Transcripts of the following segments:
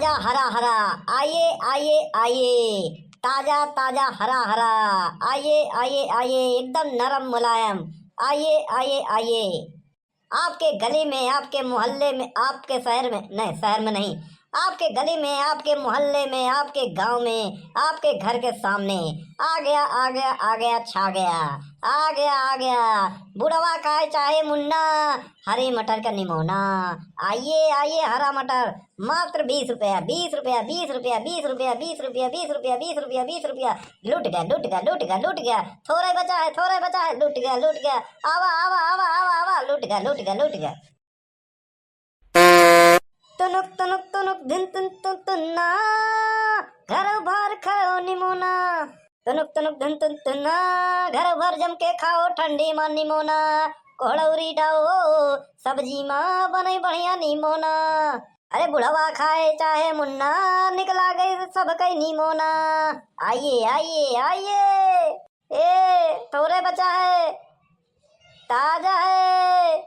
ताजा हरा हरा, आइए आइए आइए, ताजा ताजा हरा हरा, आइए आइए आइए, एकदम नरम मुलायम, आइए आइए आइए। आपके गली में, आपके मोहल्ले में, आपके शहर में, नहीं शहर में नहीं, आपके गली में, आपके मोहल्ले में, आपके गांव में, आपके घर के सामने आ गया आ गया आ गया, छा गया, आ गया आ गया। बुढ़वा खाए चाहे मुन्ना, हरी मटर का निमोना। आइए आइए, हरा मटर मात्र 20 रुपया, 20 रुपया, 20 रुपया, 20 रुपया, 20 रुपया, 20 रुपया, 20 रुपया, 20 रुपया। लूट गया लूट गया लूट गया लूट गया, थोड़ा बचा है थोड़ा बचा है, लूट गया लूट गया। आवा आवा आवा आवा आवा, लूट गया लूट गया लूट गया। तुनुक तुनुक तुनुक दिन तुन तुन तुन्ना, घर भर खाओ निमोना। तुनुक तुनुक दिन तुन तुन्ना, घर भर जम के खाओ ठंडी मां निमोना। कोहड़ौरी डाओ सब्जी मां बने बढ़िया निमोना। अरे बुढ़वा खाए चाहे मुन्ना, निकला गई सब कई निमोना। आइए आइए आइए, थोड़े बचा है, ताजा है।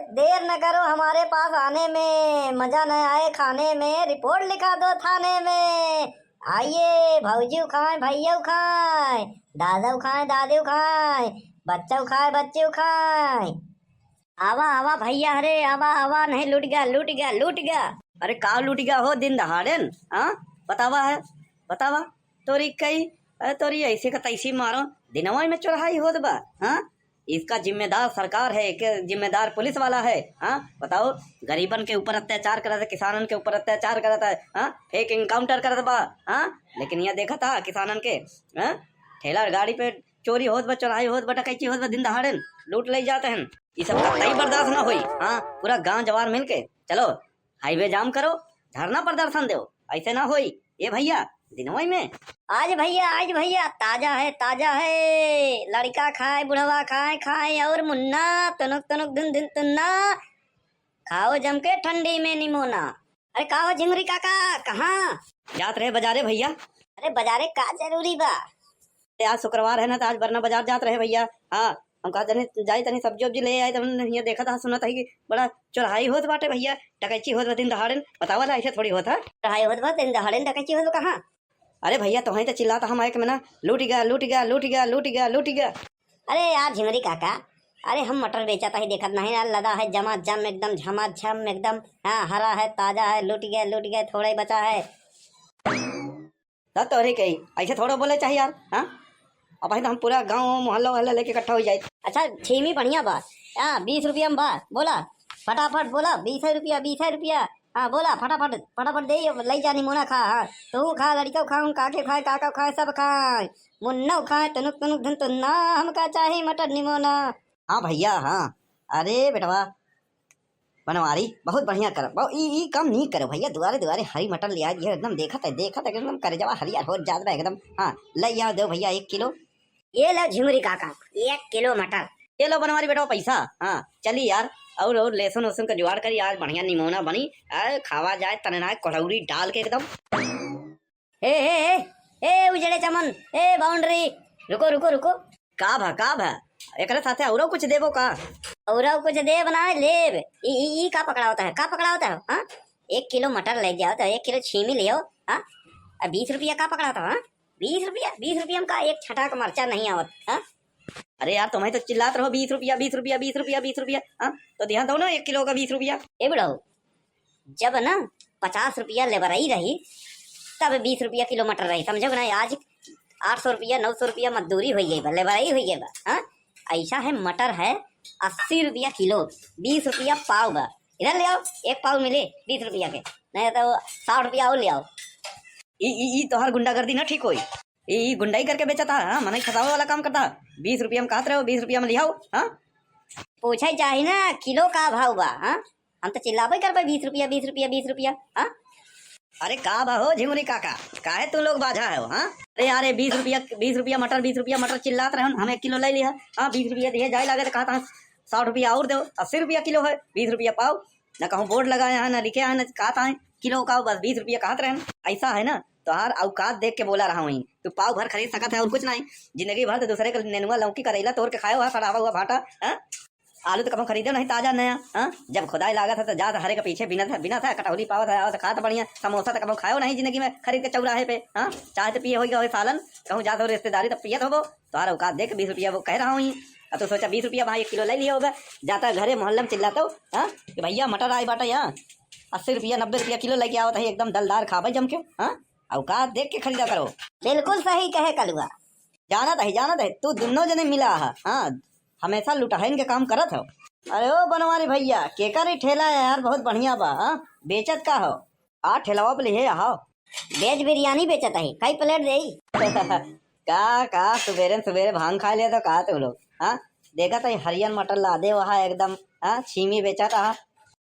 देर न करो हमारे पास आने में, मजा न आए खाने में, रिपोर्ट लिखा दो थाने में। आइए भौजी खाए भैया खाए, दादा खाए दादी खाए, बच्चा खाए बच्चे खाए। आवा आवा भैया, अरे आवा आवा, नहीं लूट गया लूट गया लूट गया। अरे का लूट गया हो दिन दहाड़ेन? हाँ बतावा है, बतावा तोरी कई, अरे तोरी ऐसे का तैसी मारो दिनवा में चढ़ाई होत बा। हाँ इसका जिम्मेदार सरकार है कि जिम्मेदार पुलिस वाला है? हाँ बताओ, गरीबन के ऊपर अत्याचार करता है, किसानन के ऊपर अत्याचार करता है, हाँ फेक इनकाउंटर करता बा। हाँ लेकिन यह देखा था किसानन के, हाँ ठेला गाड़ी पे चोरी होत बा, चढ़ाई होत बा, डकैती होत बा, दिन दहाड़ेन लूट ले जाते हैं। ये सब कतई बर्दाश्त ना हुई। हाँ पूरा गांव जवार मिल के चलो हाईवे जाम करो, धरना प्रदर्शन दो, ऐसे ना होई ये भैया दिनवाई में। आज भैया ताजा है, लड़का खाए बुढ़वा खाए खाए और मुन्ना, तनुक तनुक दिन दिन तुन्ना, खाओ जम के ठंडी में निमोना। अरे का हो झिंगुरी काका, कहाँ जात रहे बाजारे भैया? अरे बाजारे का जरूरी बा? आज शुक्रवार है ना, तो आज बरना बाजार जात रहे भैया। हाँ हम कहा जने जाई तनी सब्जी उब्जी ले आए, तो हमने देखा था सुना था कि बड़ा चढ़ाई होत बाटे भैया, डकैती होत बा दिन दहाड़न। बतावा ऐसे थोड़ी होता है, चढ़ाई होत बा दिन दहाड़न, डकैती होत बा कहाँ? अरे भैया तो वहीं तो चिल्लाता हम आए में ना, लूट गया लूट गया लूट गया लूट गया लूट गया। अरे यार झिंगुरी काका, अरे हम मटर बेचा था ही देखत नहीं यार, लदा है जमा जम एकदम झमाझम एकदम। हाँ हरा है ताजा है, लूट गया थोड़ा ही बचा है। तो अरे कही ऐसे थोड़ा बोले चाहिए यार। हाँ अब भाई तो हम पूरा गाँव मोहल्ला वहल्ला लेके इकट्ठा हो जाए। अच्छा छीमी बढ़िया बा, हाँ 20 रुपया में बा, बोला फटाफट बोला, 20 रुपया। हाँ बोला फटाफट फटाफट दे ले जा निमोना खा। हाँ तू खा, लड़का खाऊं, काके खाए काका खाए सब खाए, मुन्ना खाए, तनुक तनुक धन तुन्ना, हमका चाहे मटर निमोना। हाँ भैया हाँ, अरे बेटवा बनवारी बहुत बढ़िया कर, बहुत ई कम नहीं करो भैया, दुआरे दुआरे हरी मटर लिया ये एकदम देखा था एकदम करे जवा हरियर हो जाता एकदम। हाँ ले आओ दो भैया 1 किलो। ये लो झिंगुरी काका 1 किलो मटर। ये लो बनवारी बेटा पैसा। हाँ चली यार, और लहसुन वसुन का जुगाड़ करी, आज बढ़िया निमोना बनी, खावा जाए तनना कोहड़ौरी डाल के एकदम। ए उजड़े चमन, ए बाउंड्री, रुको रुको रुको। का भा एक साथे औरो कुछ देबो का? और कुछ दे बनाए लेब। ई का पकड़ा होता है, का पकड़ा होता है? हाँ 1 किलो मटर ले जाओ, तो 1 किलो छीमी ले आओ। हाँ 20 रुपया का पकड़ा होता है? हाँ 20 रुपया में का एक छटा का मरचा नहीं आवत। हाँ अरे यार तुम्हें तो चिल्लात रहो 20 रुपया 20 रुपया 20 रुपया 20 रुपया। हाँ तो ध्यान दो ना 1 किलो का 20 रुपया। ए बुढ़ाओ, जब ना 50 रुपया लेबराई रही तब 20 रुपया किलो मटर रही, समझो ना? आज 800 रुपया 900 रुपया मजदूरी हुई है, लेबराई हुई है। हाँ ऐसा है, मटर है 80 रुपया किलो, 20 रुपया पाव बा। इधर ले आओ, 1 पाव मिले 20 रुपया के, नहीं तो 60 रुपया और ले आओ। ई तो हर गुंडागर्दी ना ठीक होई, ई गुंडाई करके बेचा था। हाँ मन फसावे वाला काम करता। 20 रुपया में कहते रहो 20 रुपया में लियाओ। हाँ पूछा चाहिए ना किलो का भाव बा? हाँ हम तो चिल्लाबे कर 20 रुपया 20 रुपया 20 रुपया। हाँ अरे का बा हो झिंगुरी काका, काहे तुम लोग बाझा है हो? हाँ अरे यार 20 रुपया मटर 20 रुपया मटर चिल्लात रहे, हम 1 किलो ले लिया। हाँ 20 रुपया दिए जाए लगे तो कहा था 60 रुपया और दो, 80 रुपया किलो है, 20 रुपया पाव। न कहूँ बोर्ड लगाया है, न लिखे है, न कहा था किलो का, बस 20 रुपया कहते रहे। ऐसा है ना, तो हर औकात देख के बोला रहा हूँ, तू पाव भर खरीद सकता है और कुछ नहीं। जिंदगी भर तो दूसरे का नेनुआ लौकी करेला तोड़ के खाया हुआ, खड़ा हुआ भाटा। आलू तो कब खरीदे नहीं ताजा नया, हाँ जब खुदाई लागत है तो जा हरे के पीछे बिना था कटौरी पावत है तो खात बढ़िया। समोसा तो कब खाओ नहीं जिंदगी में खरीद के चौराहे पे, हाँ चाय तो पिए हो सालन कहूँ जाते हो रिश्तेदारी तो पियत हो तो औकात देख 20 रुपया वो कह रहा हूँ। अब तो सोचा 20 रुपया भाई 1 किलो ले लिया होगा। जाता घरे मोहल्ले में चिल्लाता हूँ, हाँ कि भैया मटर आई बाटा यहाँ 80 रुपया 90 रुपया किलो लेके आओ है एकदम दलदार खा भाई जम के, हाँ औकात देख के खरीदा करो। बिल्कुल सही कहे कलुआ। जाना था तू दोनों जने मिला है, हाँ हमेशा लुटाहन के काम करत हो। अरे ओ बनवारी भैया केकर ही ठेला है यार, बहुत बढ़िया बा, हाँ बेचत का हो? आ ठेलावा पे ले आओ। वेज बिरयानी बेचत है, कई प्लेट दे। का सवेरे भांग खा ले तो कहा तुम लोग, हाँ देखा तो हरियन मटर ला दे वहाँ एकदम, हाँ छीमी बेचा था।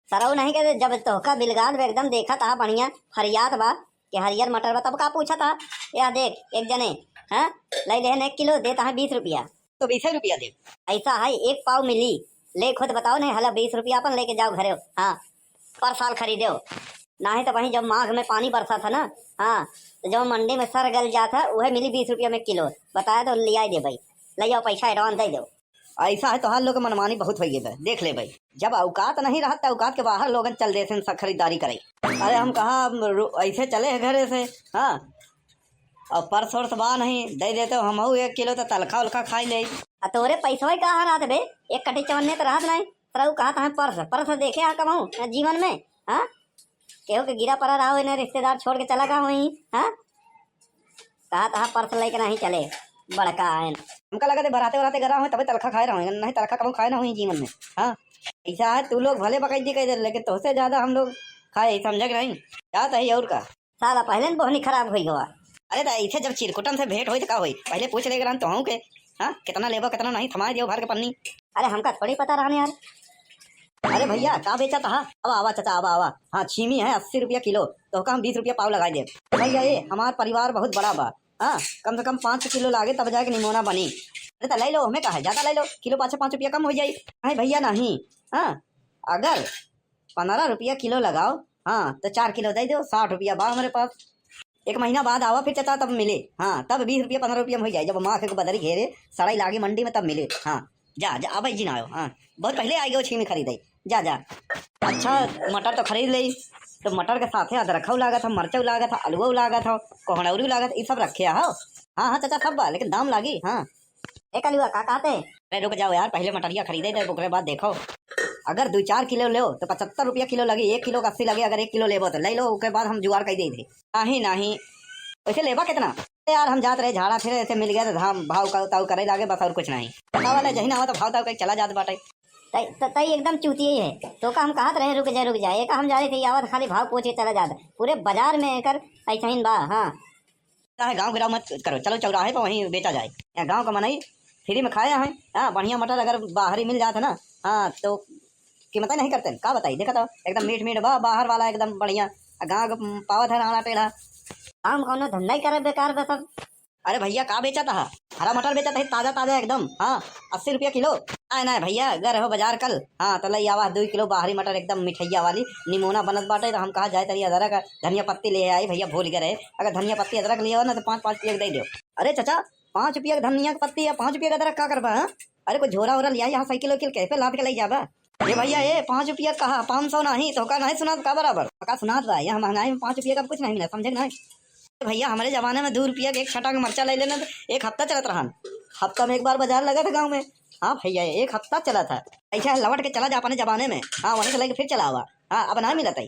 सरऊ नहीं कहते जब तोहका बिलगाद में एकदम देखा था बढ़िया फरियाद बा कि हरियर मटर बा तब का पूछा था। या देख एक जने हाँ ले लेन 1 किलो देता है 20 रुपया, तो 20 रुपया दे। ऐसा है 1 पाव मिली ले खुद बताओ नहीं हला 20 रुपया अपन लेके जाओ घरे, हाँ पर साल खरीदे हो ना है तो वहीं जब माघ में पानी बरसा था ना, हाँ तो जब मंडी में सर गल जाता वह मिली 20 रुपया में किलो, बताया तो लिया दे भाई, ले जाओ पैसा एडवांस दे दो। ऐसा है तो हर लोग मनमानी बहुत हो गई, देख ले भाई जब औकात नहीं रहा औकात के बाहर लोग चल देते खरीदारी करे। अरे हम कहा ऐसे चले हैं घरे से, हाँ और पर्स वर्स बा नहीं दे देते हम 1 किलो तो तलखा उलखा खाई ले। तोरे पैसा कहाँ रहते बे, 1 कटी चवन्ने तो रहत नहीं तरह कहा था पर्स देखे आ कमाऊँ जीवन में, हाँ केहू के गिरा पड़ा रहा हो रिश्तेदार छोड़ के चला गया वहीं, हाँ कहा था पर्स लेके नहीं चले बड़का है। हमका लगा बराते गरा हो तभी तलखा खाए रहा नहीं तलखा कब खाए ना हुई जीवन में, हाँ ऐसा है तू लोग भले बकैती कह दे लेकिन तुझसे ज्यादा हम लोग खाए समझ के नहीं क्या ही और का साला पहले न बोहनी खराब हुई हुआ। अरे तो ऐसे जब चिरकुटन से भेंट हुई तो का हुई पहले पूछ ले तो हूँ के, हाँ कितना लेबो कितना नहीं थमा दियो भर के पन्नी। अरे हमका थोड़ी पता रहा यार। अरे भैया का बेचा था? अब आवा चाचा आवा, हाँ छीमी है 80 रुपया किलो तो हम 20 रुपया पाव लगा दे। भैया ये हमारा परिवार बहुत बड़ा बा, हाँ कम से कम 5 किलो लागे तब जाके निमोना बनी। अरे तो ले लो हमें कहा ज्यादा ले लो किलो पाँच 5 रुपया कम हो जाये। नहीं भैया नहीं, हाँ अगर 15 रुपया किलो लगाओ हाँ तो 4 किलो दे दो 60 रुपया बा हमारे पास। 1 महीना बाद आवा फिर चाचा तब मिले, हाँ तब 20 रुपया 15 रुपया में हो जाए जब माँ के बदरी घेरे सड़ाई लागे मंडी में तब मिले। हाँ जा अब जी ना आयो, हाँ बहुत पहले आई गए छीमी खरीदे जा। अच्छा मटर तो खरीद ली तो मटर के साथ अदरखऊ लागत था मरचऊ लागत था आलूओ लागत था कोहड़ौरी लागत ये सब रखे हो। हाँ चाचा सब बा लेकिन दाम लागी। हाँ एक अलुआ का कहते अरे रुक जाओ यार पहले मटरिया खरीदे दे ओकरे बाद देखो अगर 2-4 किलो लो तो 75 रुपया किलो लगी, 1 किलो का 80 लगे। अगर 1 किलो लेबो तो ले लो उसके बाद हम जुगाड़ कर दे थे। नहीं वैसे लेबा कितना यार हम जाते रहे झाड़ा फिर ऐसे मिल गया तो हम भाव का ताव करे लागे बस और कुछ नहीं पता वाला जही ना हो तो भाव ताव चला जाते बाटे। तई एकदम चूती ही है तो का हम कहत रहे रुक जाए एक हम जा रहे थे आवत खाली भाव पूछ के चला जाता पूरे बाजार में एकर ऐसा ही बा। हाँ गाँव गिराव मत करो चलो चौराहे पर वहीं बेचा जाए। यहाँ गाँव का मनाई फ्री में खाया है, हाँ बढ़िया मटर अगर बाहर ही मिल जाता ना हाँ तो कीमत नहीं करते का बताई देखा तो एकदम मीठ बा बाहर वाला एकदम बढ़िया। गाँव पावत है राणा टेढ़ा हम कौन धंधा ही करे बेकार बस। अरे भैया का बेचा था? हरा मटर बेचा था ताजा एकदम, हाँ 80 रुपया किलो। ना भैया अगर हो बाजार कल हाँ तो लई आवा 2 किलो बाहरी मटर एकदम मिठैया वाली निमोना बनत बाटे। तो हम कहा जाए तरी अदरक धनिया पत्ती ले आई भैया भूल गए अगर धनिया पत्ती अदरक लिया हो ना तो 5-5 रुपया दे दो। अरे चाचा 5 रुपया धनिया पत्ती या 5 रुपया अदरक का करबा? अरे कोई झोरा वोरा लिया यहाँ 100 किलो कैसे लाद के ले जाबा? ये भैया ये 5 रुपया कहा 500 नहीं तो का नहीं सुना का बराबर का सुनात बा। यहाँ महंगाई में 5 रुपया का कुछ नहीं मिला समझे नहीं भैया। हमारे जमाने में 2 रुपया के 1 छटा का मरचा ले लेना तो 1 हफ्ता चलत रहा। हफ्ता में 1 बार बाजार लगा था गाँव में। हाँ भैया 1 हफ्ता चला था ऐसा लौट के चला जा अपने जमाने में। हाँ वहीं से लेके फिर चला हुआ। हाँ अब ना मिलता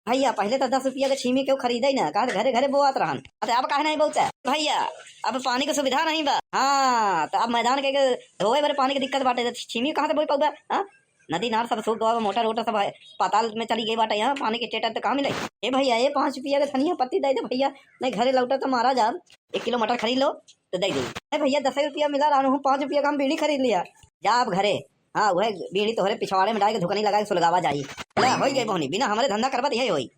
भैया पहले तो 10 रुपया के छीमी क्यों खरीदे ना कहा घरे बोआत रहन। अब कहे नहीं बहुत है भैया अब पानी की सुविधा नहीं बा। हाँ तो अब मैदान के धोए बड़े पानी की दिक्कत बाटे छीमी कहाँ से बोई पाऊगा? हाँ नदी नार सब सूख गवा मोटर वोटर सब पाताल में चली गई बाटे। यहाँ पानी के टेटर तो कहाँ मिले? ए भैया ये 5 रुपया का धनिया पत्ती दे दे भैया नहीं घरे लौटा तो मारा जा 1 किलो मटर खरीद लो तो दे दे भैया 10 रुपया मिला रहा हूँ 5 रुपया का हम बीड़ी खरीद लिया जा आप घरे। हाँ वह बीड़ी तोहरे पिछवाड़े में डाल के धुकनी लगा के सुलगावा जाइए हो गई बहुनी बिना हमारे धंधा करवा यही हुई।